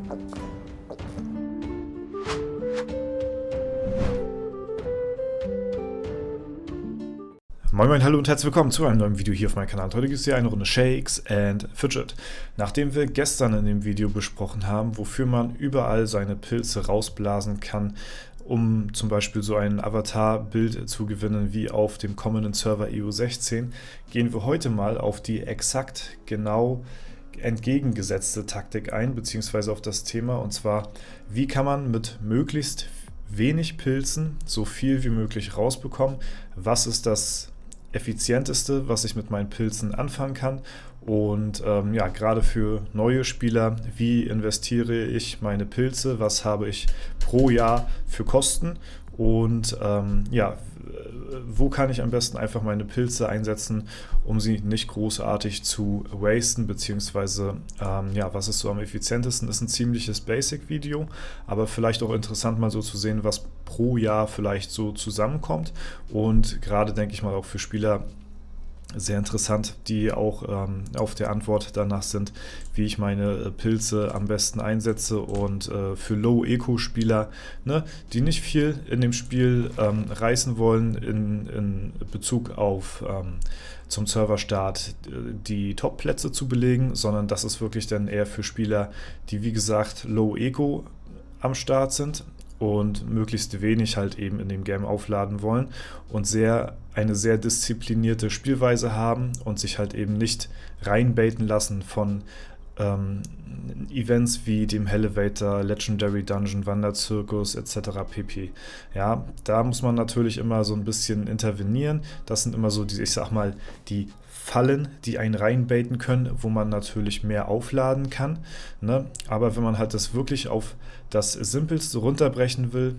Moin Moin, hallo und herzlich willkommen zu einem neuen Video hier auf meinem Kanal. Heute gibt es hier eine Runde Shakes and Fidget. Nachdem wir gestern in dem Video besprochen haben, wofür man überall seine Pilze rausblasen kann, um zum Beispiel so ein Avatar-Bild zu gewinnen wie auf dem kommenden Server EU16, gehen wir heute mal auf die exakt genau entgegengesetzte Taktik ein, beziehungsweise auf das Thema, und zwar, wie kann man mit möglichst wenig Pilzen so viel wie möglich rausbekommen, was ist das effizienteste, was ich mit meinen Pilzen anfangen kann. Und ja, gerade für neue Spieler, wie investiere ich meine Pilze, was habe ich pro Jahr für Kosten und ja, wo kann ich am besten einfach meine Pilze einsetzen, um sie nicht großartig zu wasten, beziehungsweise ja, was ist so am effizientesten, ist ein ziemliches Basic-Video, aber vielleicht auch interessant mal so zu sehen, was pro Jahr vielleicht so zusammenkommt, und gerade denke ich mal auch für Spieler sehr interessant, die auch auf der Antwort danach sind, wie ich meine Pilze am besten einsetze. Und für Low-Eco-Spieler, ne, die nicht viel in dem Spiel reißen wollen in Bezug auf zum Serverstart die Top-Plätze zu belegen, sondern das ist wirklich dann eher für Spieler, die wie gesagt Low-Eco am Start sind und möglichst wenig halt eben in dem Game aufladen wollen und eine sehr disziplinierte Spielweise haben und sich halt eben nicht reinbaiten lassen von Events wie dem Elevator, Legendary Dungeon, Wanderzirkus etc. pp. Ja, da muss man natürlich immer so ein bisschen intervenieren. Das sind immer so die, ich sag mal, die Fallen, die einen reinbaiten können, wo man natürlich mehr aufladen kann, ne? Aber wenn man halt das wirklich auf das Simpelste runterbrechen will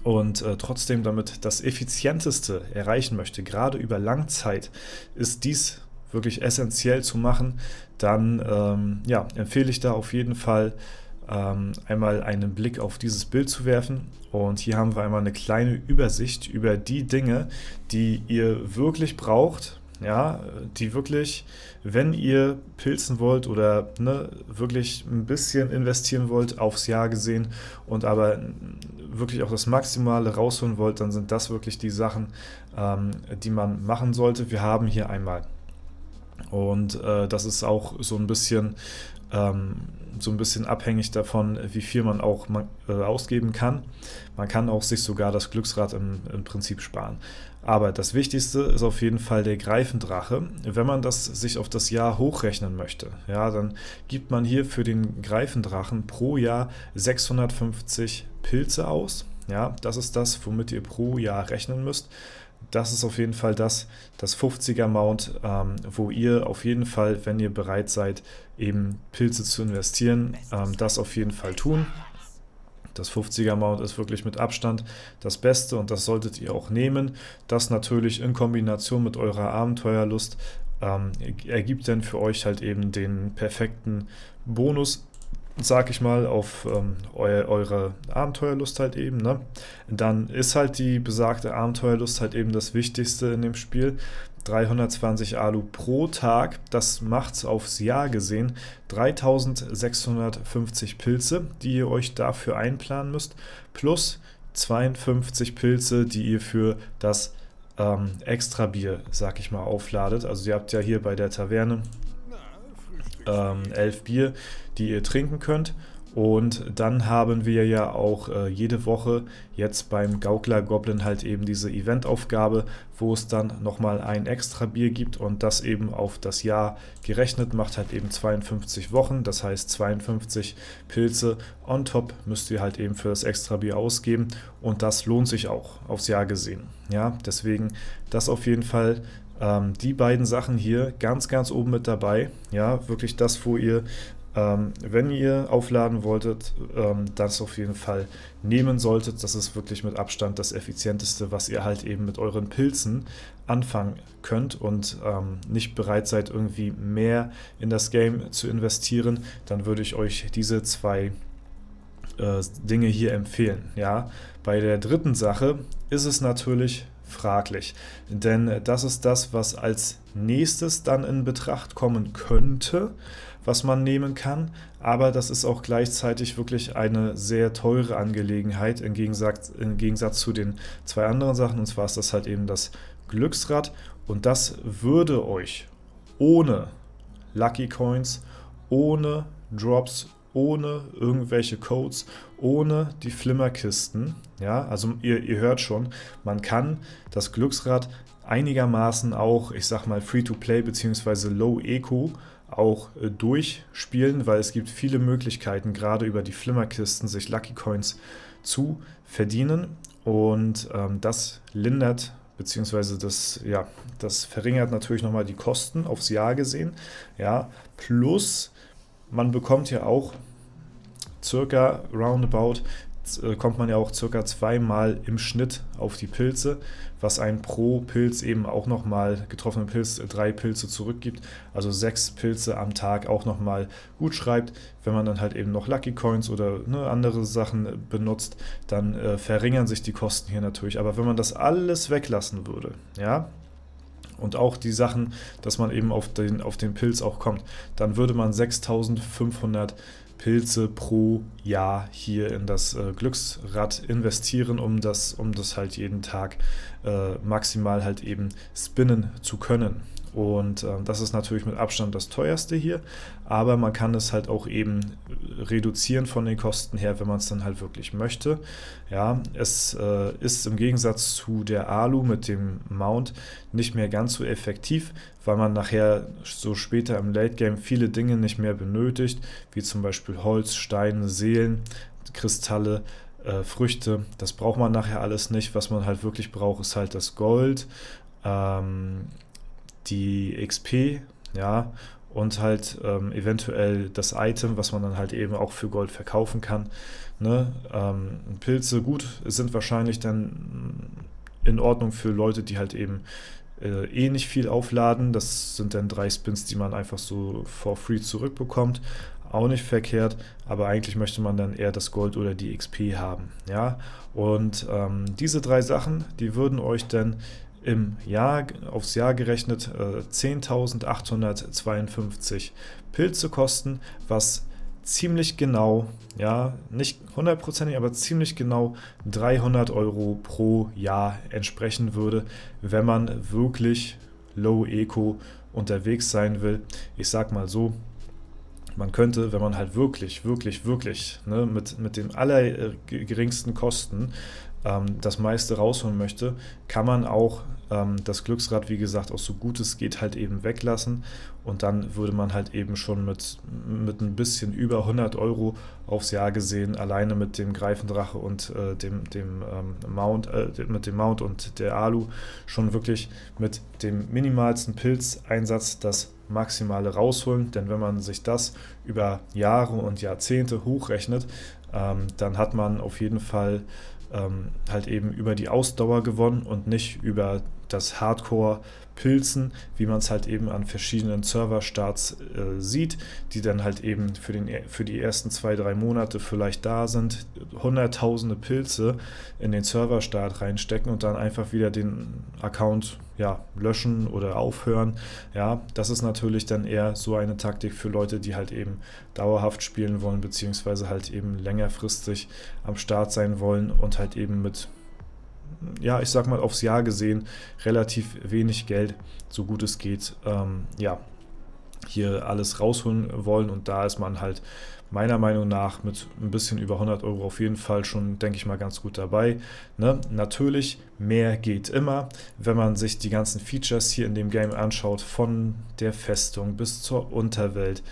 und trotzdem damit das Effizienteste erreichen möchte, gerade über Langzeit, ist dies wirklich essentiell zu machen, dann ja, empfehle ich da auf jeden Fall einmal einen Blick auf dieses Bild zu werfen. Und hier haben wir einmal eine kleine Übersicht über die Dinge, die ihr wirklich braucht, ja, die wirklich, wenn ihr pilzen wollt oder ne, wirklich ein bisschen investieren wollt aufs Jahr gesehen und aber wirklich auch das Maximale rausholen wollt, dann sind das wirklich die Sachen, die man machen sollte. Wir haben hier einmal, und das ist auch so ein bisschen abhängig davon, wie viel man auch ausgeben kann. Man kann auch sich sogar das Glücksrad im Prinzip sparen. Aber das Wichtigste ist auf jeden Fall der Greifendrache. Wenn man das sich auf das Jahr hochrechnen möchte, ja, dann gibt man hier für den Greifendrachen pro Jahr 650 Pilze aus. Ja, das ist das, womit ihr pro Jahr rechnen müsst. Das ist auf jeden Fall das 50er Mount, wo ihr auf jeden Fall, wenn ihr bereit seid, eben Pilze zu investieren, das auf jeden Fall tun. Das 50er Mount ist wirklich mit Abstand das Beste und das solltet ihr auch nehmen. Das natürlich in Kombination mit eurer Abenteuerlust ergibt dann für euch halt eben den perfekten Bonus, sag ich mal, auf eure Abenteuerlust halt eben, ne? Dann ist halt die besagte Abenteuerlust halt eben das Wichtigste in dem Spiel. 320 Alu pro Tag, das macht aufs Jahr gesehen 3650 Pilze, die ihr euch dafür einplanen müsst, plus 52 Pilze, die ihr für das Extra-Bier, sag ich mal, aufladet. Also ihr habt ja hier bei der Taverne 11 Bier, die ihr trinken könnt. Und dann haben wir ja auch jede Woche jetzt beim Gaukler Goblin halt eben diese Eventaufgabe, wo es dann nochmal ein extra Bier gibt und das eben auf das Jahr gerechnet macht halt eben 52 Wochen, das heißt 52 Pilze on top müsst ihr halt eben für das extra Bier ausgeben und das lohnt sich auch aufs Jahr gesehen. Ja, deswegen das auf jeden Fall. Die beiden Sachen hier ganz, ganz oben mit dabei. Ja, wirklich das, wo ihr, wenn ihr aufladen wolltet, das auf jeden Fall nehmen solltet. Das ist wirklich mit Abstand das Effizienteste, was ihr halt eben mit euren Pilzen anfangen könnt und nicht bereit seid, irgendwie mehr in das Game zu investieren, dann würde ich euch diese zwei Dinge hier empfehlen. Ja, bei der dritten Sache ist es natürlich fraglich. Denn das ist das, was als nächstes dann in Betracht kommen könnte, was man nehmen kann, aber das ist auch gleichzeitig wirklich eine sehr teure Angelegenheit im Gegensatz zu den zwei anderen Sachen, und zwar ist das halt eben das Glücksrad, und das würde euch ohne Lucky Coins, ohne Drops, ohne irgendwelche Codes, ohne die Flimmerkisten, ja, also ihr hört schon, man kann das Glücksrad einigermaßen auch, ich sag mal, Free-to-Play bzw. Low-Eco auch durchspielen, weil es gibt viele Möglichkeiten, gerade über die Flimmerkisten sich Lucky Coins zu verdienen, und das lindert beziehungsweise das verringert natürlich nochmal die Kosten aufs Jahr gesehen, ja, plus man bekommt ja auch circa roundabout, kommt man ja auch circa zweimal im Schnitt auf die Pilze, was einen pro Pilz eben auch nochmal, getroffenen Pilz, 3 Pilze zurückgibt, also 6 Pilze am Tag auch nochmal gut schreibt. Wenn man dann halt eben noch Lucky Coins oder andere Sachen benutzt, dann verringern sich die Kosten hier natürlich. Aber wenn man das alles weglassen würde, ja, und auch die Sachen, dass man eben auf den Pilz auch kommt, dann würde man 6.500 Pilze pro Jahr hier in das Glücksrad investieren, um das halt jeden Tag maximal halt eben spinnen zu können. Und das ist natürlich mit Abstand das teuerste hier, aber man kann es halt auch eben reduzieren von den Kosten her, wenn man es dann halt wirklich möchte. Ja, es ist im Gegensatz zu der Alu mit dem Mount nicht mehr ganz so effektiv, weil man nachher so später im Late Game viele Dinge nicht mehr benötigt, wie zum Beispiel Holz, Steine, Seelen, Kristalle, Früchte. Das braucht man nachher alles nicht. Was man halt wirklich braucht, ist halt das Gold, die XP, ja, und halt eventuell das Item, was man dann halt eben auch für Gold verkaufen kann. Ne? Pilze, gut, sind wahrscheinlich dann in Ordnung für Leute, die halt eben nicht viel aufladen. Das sind dann 3 Spins, die man einfach so for free zurückbekommt. Auch nicht verkehrt, aber eigentlich möchte man dann eher das Gold oder die XP haben. Ja? Und diese 3 Sachen, die würden euch dann im Jahr, aufs Jahr gerechnet, 10.852 Pilze kosten, was ziemlich genau, ja, nicht 100%, aber ziemlich genau 300 € pro Jahr entsprechen würde, wenn man wirklich Low Eco unterwegs sein will. Ich sag mal so, man könnte, wenn man halt wirklich, ne, mit den allergeringsten Kosten das meiste rausholen möchte, kann man auch das Glücksrad, wie gesagt, auch so gut es geht, halt eben weglassen, und dann würde man halt eben schon mit ein bisschen über 100 € aufs Jahr gesehen, alleine mit dem Greifendrache und dem Mount und der Alu, schon wirklich mit dem minimalsten Pilzeinsatz das Maximale rausholen, denn wenn man sich das über Jahre und Jahrzehnte hochrechnet, dann hat man auf jeden Fall halt eben über die Ausdauer gewonnen und nicht über das Hardcore-Pilzen, wie man es halt eben an verschiedenen Serverstarts sieht, die dann halt eben für die ersten 2-3 Monate vielleicht da sind, hunderttausende Pilze in den Serverstart reinstecken und dann einfach wieder den Account löschen oder aufhören. Ja, das ist natürlich dann eher so eine Taktik für Leute, die halt eben dauerhaft spielen wollen, beziehungsweise halt eben längerfristig am Start sein wollen und halt eben mit, ich sag mal aufs Jahr gesehen, relativ wenig Geld, so gut es geht, hier alles rausholen wollen, und da ist man halt meiner Meinung nach mit ein bisschen über 100 € auf jeden Fall schon, denke ich mal, ganz gut dabei. Ne? Natürlich, mehr geht immer, wenn man sich die ganzen Features hier in dem Game anschaut, von der Festung bis zur Unterwelt,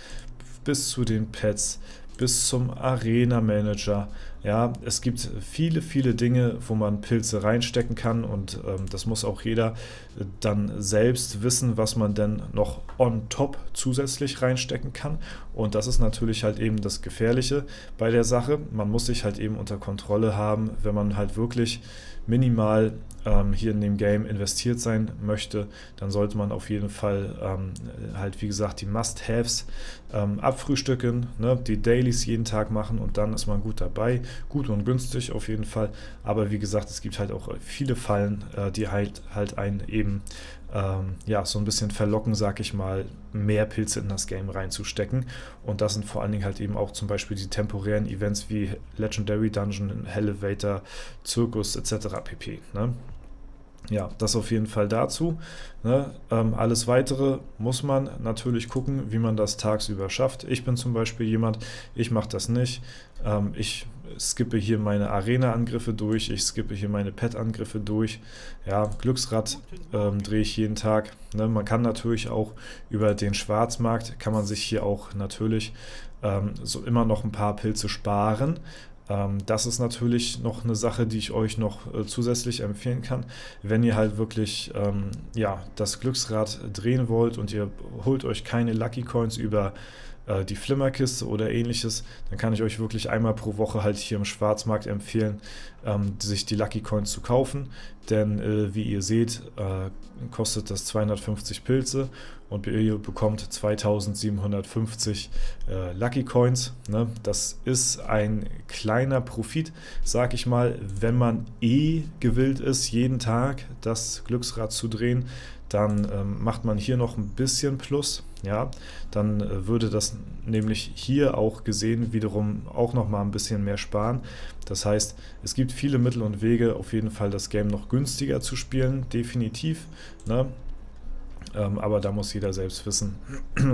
bis zu den Pets, bis zum Arena Manager. Ja, es gibt viele, viele Dinge, wo man Pilze reinstecken kann, und das muss auch jeder dann selbst wissen, was man denn noch on top zusätzlich reinstecken kann. Und das ist natürlich halt eben das Gefährliche bei der Sache. Man muss sich halt eben unter Kontrolle haben, wenn man halt wirklich minimal hier in dem Game investiert sein möchte, dann sollte man auf jeden Fall halt wie gesagt die Must-Haves abfrühstücken, ne? Die Dailies jeden Tag machen und dann ist man gut dabei, gut und günstig auf jeden Fall, aber wie gesagt, es gibt halt auch viele Fallen, die halt einen eben ja, so ein bisschen verlocken, sag ich mal, mehr Pilze in das Game reinzustecken. Und das sind vor allen Dingen halt eben auch zum Beispiel die temporären Events wie Legendary Dungeon, Elevator, Zirkus etc. pp. Ne? Ja, das auf jeden Fall dazu. Ne? Alles Weitere muss man natürlich gucken, wie man das tagsüber schafft. Ich bin zum Beispiel jemand, ich mache das nicht. Ich skippe hier meine Arena-Angriffe durch, ich skippe hier meine Pet-Angriffe durch. Ja, Glücksrad drehe ich jeden Tag. Ne? Man kann natürlich auch über den Schwarzmarkt, kann man sich hier auch natürlich so immer noch ein paar Pilze sparen. Das ist natürlich noch eine Sache, die ich euch noch zusätzlich empfehlen kann. Wenn ihr halt wirklich ja, das Glücksrad drehen wollt und ihr holt euch keine Lucky Coins über die Flimmerkiste oder ähnliches, dann kann ich euch wirklich einmal pro Woche halt hier im Schwarzmarkt empfehlen, sich die Lucky Coins zu kaufen, denn wie ihr seht, kostet das 250 Pilze und ihr bekommt 2750 Lucky Coins. Ne? Das ist ein kleiner Profit, sag ich mal, wenn man gewillt ist, jeden Tag das Glücksrad zu drehen, dann macht man hier noch ein bisschen Plus, ja, dann würde das nämlich hier auch gesehen wiederum auch noch mal ein bisschen mehr sparen. Das heißt, es gibt viele Mittel und Wege, auf jeden Fall das Game noch günstiger zu spielen, definitiv, ne? Aber da muss jeder selbst wissen,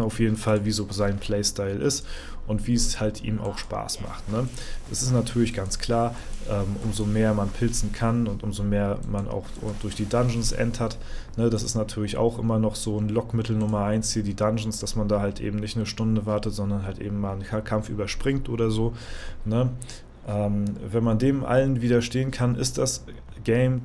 auf jeden Fall, wie so sein Playstyle ist und wie es halt ihm auch Spaß macht. Ne? Es ist natürlich ganz klar, umso mehr man pilzen kann und umso mehr man auch durch die Dungeons entert, ne? Das ist natürlich auch immer noch so ein Lockmittel Nummer 1 hier, die Dungeons, dass man da halt eben nicht eine Stunde wartet, sondern halt eben mal einen Kampf überspringt oder so. Ne? Wenn man dem allen widerstehen kann, ist das Game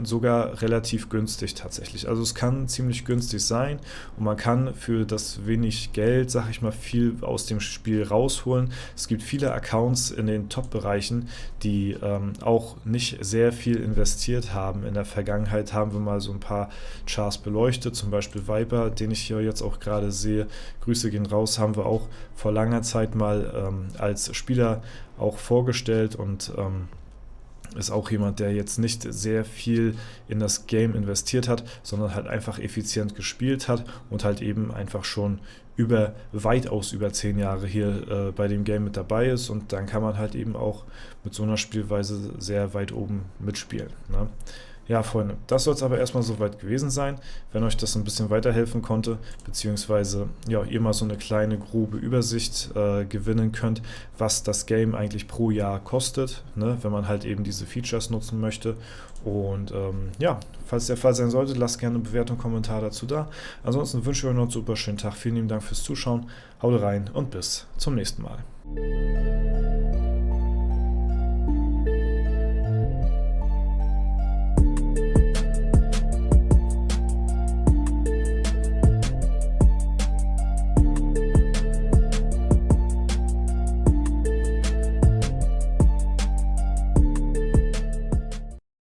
sogar relativ günstig tatsächlich. Also es kann ziemlich günstig sein und man kann für das wenig Geld, sag ich mal, viel aus dem Spiel rausholen. Es gibt viele Accounts in den Top-Bereichen, die auch nicht sehr viel investiert haben. In der Vergangenheit haben wir mal so ein paar Chars beleuchtet, zum Beispiel Viper, den ich hier jetzt auch gerade sehe. Grüße gehen raus, haben wir auch vor langer Zeit mal als Spieler auch vorgestellt und ist auch jemand, der jetzt nicht sehr viel in das Game investiert hat, sondern halt einfach effizient gespielt hat und halt eben einfach schon weitaus über 10 Jahre hier bei dem Game mit dabei ist und dann kann man halt eben auch mit so einer Spielweise sehr weit oben mitspielen. Ne? Ja, Freunde, das soll es aber erstmal soweit gewesen sein. Wenn euch das ein bisschen weiterhelfen konnte, beziehungsweise ja, ihr mal so eine kleine grobe Übersicht gewinnen könnt, was das Game eigentlich pro Jahr kostet, ne, wenn man halt eben diese Features nutzen möchte. Und ja, falls der Fall sein sollte, lasst gerne eine Bewertung, Kommentar dazu da. Ansonsten wünsche ich euch noch einen super schönen Tag. Vielen lieben Dank fürs Zuschauen. Haut rein und bis zum nächsten Mal.